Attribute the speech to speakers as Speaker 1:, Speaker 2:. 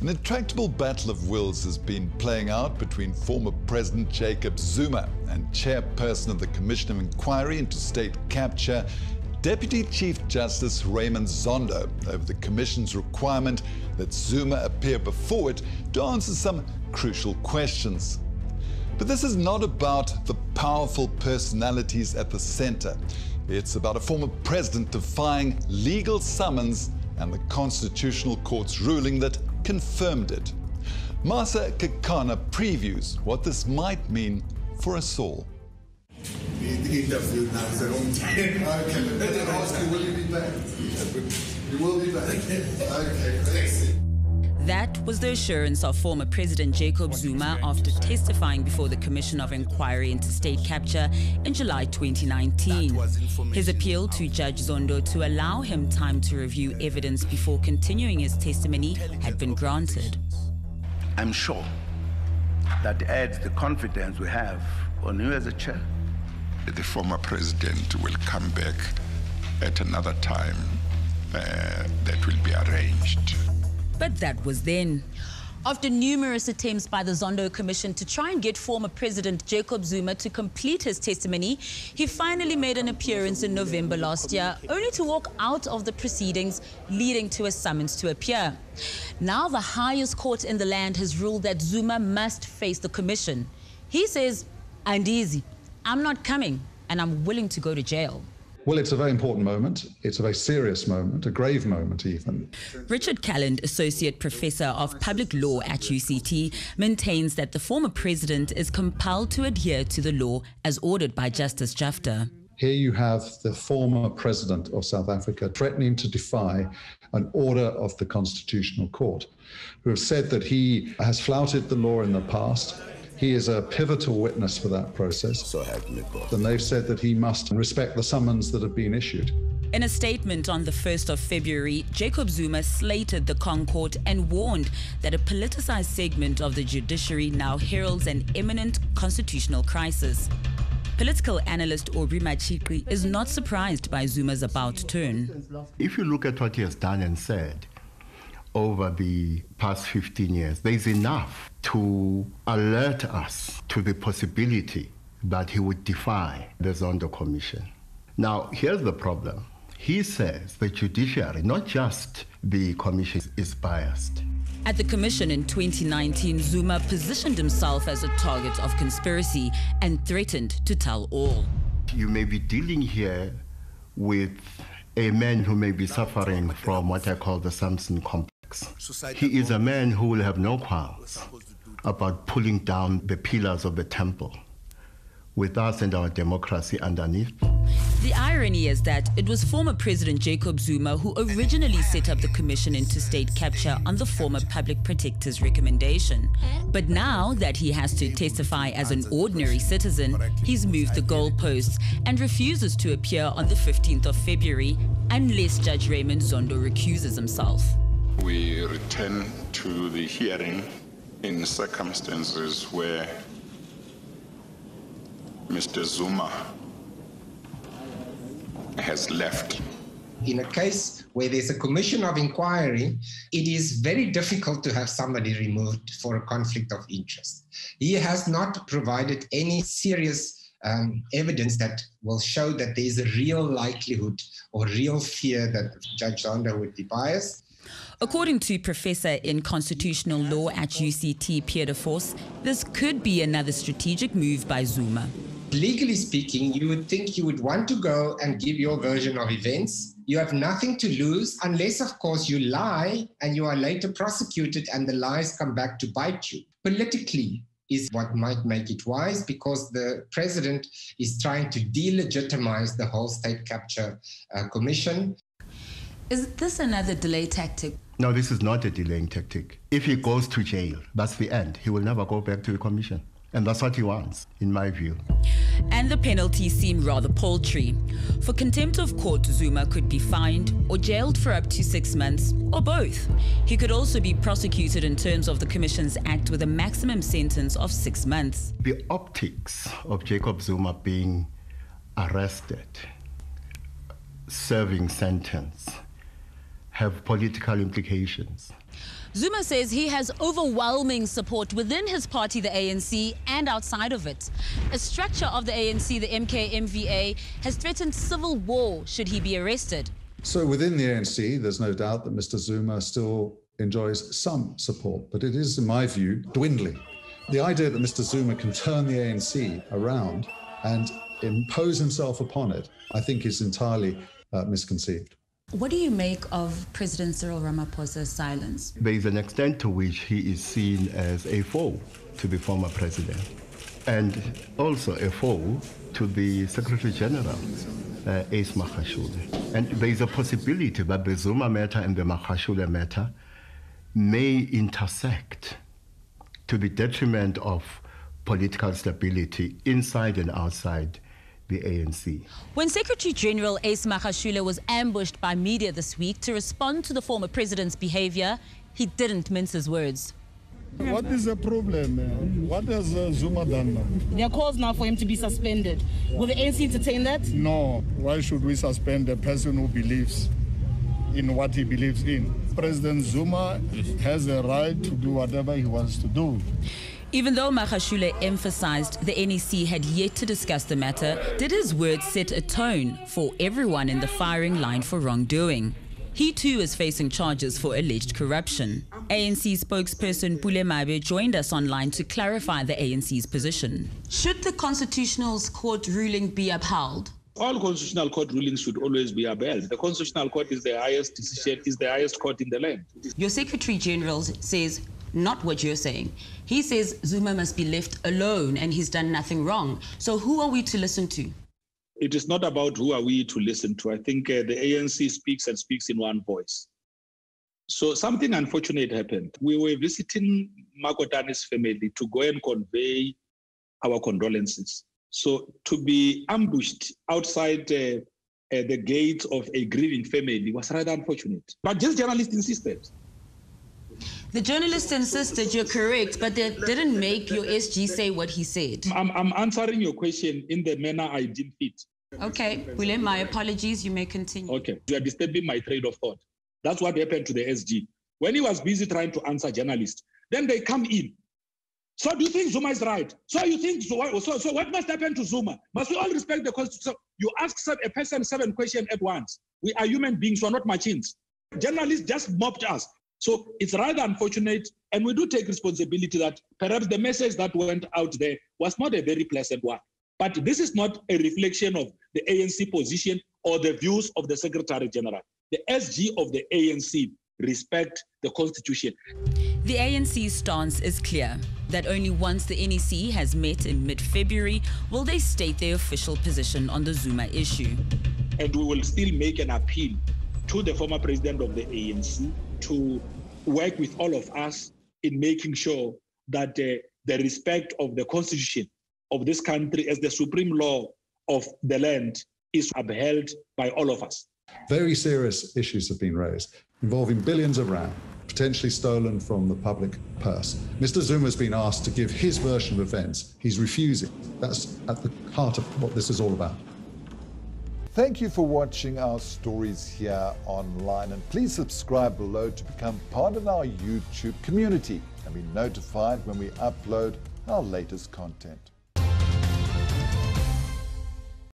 Speaker 1: An intractable battle of wills has been playing out between former President Jacob Zuma and chairperson of the Commission of Inquiry into State Capture, Deputy Chief Justice Raymond Zondo, over the Commission's requirement that Zuma appear before it to answer some crucial questions. But this is not about the powerful personalities at the center. It's about a former president defying legal summons and the Constitutional Court's ruling that confirmed it. Masa Kekana previews what this might mean for us all.
Speaker 2: The interview now is the wrong time. Okay, let me ask you, will you be back? You will be back. Okay, thanks.
Speaker 3: That was the assurance of former President Jacob Zuma after testifying before the Commission of Inquiry into State Capture in July 2019. His appeal to Judge Zondo to allow him time to review evidence before continuing his testimony had been granted.
Speaker 4: I'm sure that adds the confidence we have on you as a chair.
Speaker 5: The former president will come back at another time that will be arranged.
Speaker 3: But that was then. After numerous attempts by the Zondo Commission to try and get former President Jacob Zuma to complete his testimony, he finally made an appearance in November last year, only to walk out of the proceedings, leading to a summons to appear. Now the highest court in the land has ruled that Zuma must face the Commission. He says, "And easy, I'm not coming, and I'm willing to go to jail."
Speaker 6: Well, it's a very important moment. It's a very serious moment, a grave moment even.
Speaker 3: Richard Calland, Associate Professor of Public Law at UCT, maintains that the former president is compelled to adhere to the law as ordered by Justice Jafta.
Speaker 6: Here you have the former president of South Africa threatening to defy an order of the Constitutional Court, who have said that he has flouted the law in the past. He is a pivotal witness for that process.
Speaker 4: So help me God.
Speaker 6: And they've said that he must respect the summons that have been issued.
Speaker 3: In a statement on the 1st of February, Jacob Zuma slated the Concord and warned that a politicized segment of the judiciary now heralds an imminent constitutional crisis. Political analyst Aubrey Machikri is not surprised by Zuma's about turn.
Speaker 7: If you look at what he has done and said over the past 15 years, there is enough to alert us to the possibility that he would defy the Zondo Commission. Now, here's the problem. He says the judiciary, not just the commission, is biased.
Speaker 3: At the commission in 2019, Zuma positioned himself as a target of conspiracy and threatened to tell all.
Speaker 7: You may be dealing here with a man who may be suffering from what I call the Samson complex. He is a man who will have no qualms about pulling down the pillars of the temple with us and our democracy underneath.
Speaker 3: The irony is that it was former President Jacob Zuma who originally set up the Commission into State Capture on the former Public Protector's recommendation. But now that he has to testify as an ordinary citizen, he's moved the goalposts and refuses to appear on the 15th of February unless Judge Raymond Zondo recuses himself.
Speaker 5: We return to the hearing in circumstances where Mr. Zuma has left.
Speaker 8: In a case where there's a commission of inquiry, it is very difficult to have somebody removed for a conflict of interest. He has not provided any serious evidence that will show that there's a real likelihood or real fear that Judge Zondo would be biased.
Speaker 3: According to Professor in Constitutional Law at UCT, Pierre de Vos, this could be another strategic move by Zuma.
Speaker 8: Legally speaking, you would think you would want to go and give your version of events. You have nothing to lose unless, of course, you lie and you are later prosecuted and the lies come back to bite you. Politically is what might make it wise, because the president is trying to delegitimize the whole State Capture Commission.
Speaker 3: Is this another delay tactic?
Speaker 7: No, this is not a delaying tactic. If he goes to jail, that's the end. He will never go back to the commission. And that's what he wants, in my view.
Speaker 3: And the penalties seem rather paltry. For contempt of court, Zuma could be fined or jailed for up to 6 months, or both. He could also be prosecuted in terms of the Commission's Act with a maximum sentence of 6 months.
Speaker 7: The optics of Jacob Zuma being arrested, serving sentence, have political implications.
Speaker 3: Zuma says he has overwhelming support within his party, the ANC, and outside of it. A structure of the ANC, the MK-MVA, has threatened civil war should he be arrested.
Speaker 6: So within the ANC, there's no doubt that Mr. Zuma still enjoys some support, but it is, in my view, dwindling. The idea that Mr. Zuma can turn the ANC around and impose himself upon it, I think is entirely misconceived.
Speaker 3: What do you make of President Cyril Ramaphosa's silence?
Speaker 7: There is an extent to which he is seen as a foe to the former president, and also a foe to the Secretary General, Ace Magashule. And there is a possibility that the Zuma matter and the Magashule matter may intersect to the detriment of political stability inside and outside the ANC.
Speaker 3: When Secretary General Ace Magashule was ambushed by media this week to respond to the former president's behavior, he didn't mince his words.
Speaker 9: What is the problem? What has Zuma done now?
Speaker 10: There are calls now for him to be suspended. Will the ANC entertain that?
Speaker 9: No. Why should we suspend a person who believes in what he believes in? President Zuma has a right to do whatever he wants to do.
Speaker 3: Even though Magashule emphasized the NEC had yet to discuss the matter, did his words set a tone for everyone in the firing line for wrongdoing? He too is facing charges for alleged corruption. ANC spokesperson Pule Mabe joined us online to clarify the ANC's position. Should the Constitutional Court ruling be upheld?
Speaker 11: All constitutional court rulings should always be upheld. The Constitutional Court is the highest decision, is the highest court in the land.
Speaker 3: Your Secretary General says not what you're saying. He says Zuma must be left alone and he's done nothing wrong. So who are we to listen to?
Speaker 11: It is not about who are we to listen to. I think the ANC speaks and speaks in one voice. So something unfortunate happened. We were visiting Makotani's family to go and convey our condolences. So to be ambushed outside the gates of a grieving family was rather unfortunate. But this journalist insisted.
Speaker 3: The journalist insisted, you're correct, but they didn't make your SG say what he said.
Speaker 11: I'm answering your question in the manner I deem fit.
Speaker 3: Okay, William, my apologies. You may continue.
Speaker 11: Okay, you are disturbing my train of thought. That's what happened to the SG. When he was busy trying to answer journalists, then they come in. So do you think Zuma is right? So you think, so what must happen to Zuma? Must we all respect the Constitution? You ask a person 7 questions at once. We are human beings, we are not machines. Journalists just mocked us. So it's rather unfortunate, and we do take responsibility that perhaps the message that went out there was not a very pleasant one. But this is not a reflection of the ANC position or the views of the Secretary General. The SG of the ANC respect the Constitution.
Speaker 3: The ANC's stance is clear, that only once the NEC has met in mid-February will they state their official position on the Zuma issue.
Speaker 11: And we will still make an appeal to the former president of the ANC to work with all of us in making sure that the respect of the Constitution of this country as the supreme law of the land is upheld by all of us.
Speaker 6: Very serious issues have been raised involving billions of rand, potentially stolen from the public purse. Mr. Zuma has been asked to give his version of events. He's refusing. That's at the heart of what this is all about.
Speaker 1: Thank you for watching our stories here online, and please subscribe below to become part of our YouTube community and be notified when we upload our latest content.